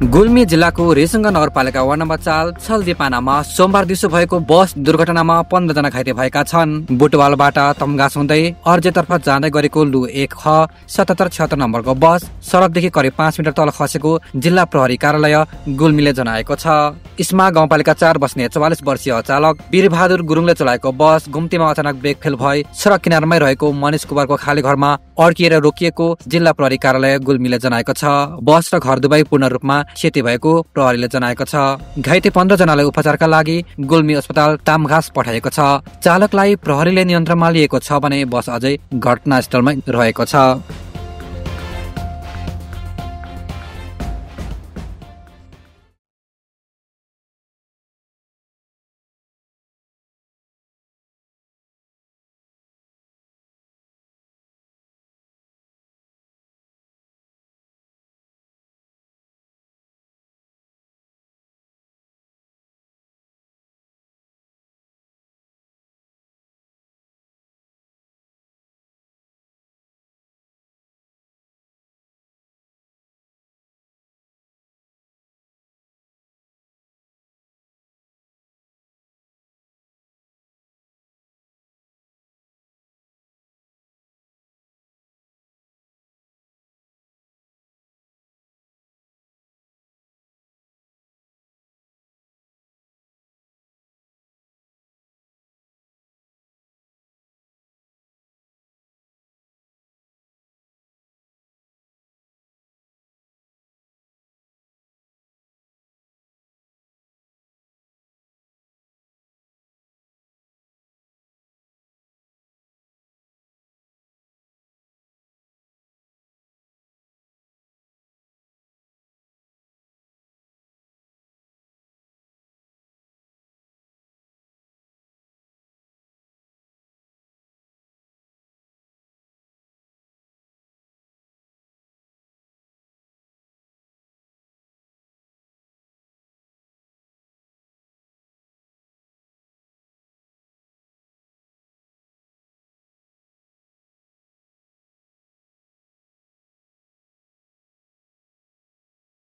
गुल्मी जिल्लाको रेसुङ्गा नगरपालिका ward number 4 छलजेपानामा सोमबार दिउँसो भएको बस दुर्घटनामा 15 जना घाइते भएका छन्। बुटवालबाट तमघास हुँदै अर्जेतर्फ जाँदै गरेको लु 1 ख 7776 नम्बरको बस सडकदेखि करिब 5 मिटर तल खसेको जिल्ला प्रहरी कार्यालय गुल्मीले जनाएको छ। इस्मा गाउँपालिका 4 बस्ने 44 वर्षीय चालक वीरबहादुर गुरुङले चलाएको बस घुम्तीमा अचानक ब्रेक फेल भई सडक किनारमै रहेको मनिष कुमारको खाली घरमा अड्किएर रोकिएको जिल्ला प्रहरी कार्यालय गुल्मीले जनाएको छ। बस र घर दुवै पूर्ण रूपमा क्षति भएको प्रहरीले जनाएको छ। घाइते 15 जनालाई उपचारका लागि गुल्मी अस्पताल तामघास पठाइएको छ। चालकलाई प्रहरीले नियन्त्रणमा लिएको छ भने बस अझै घटनास्थलमै रहेको छ।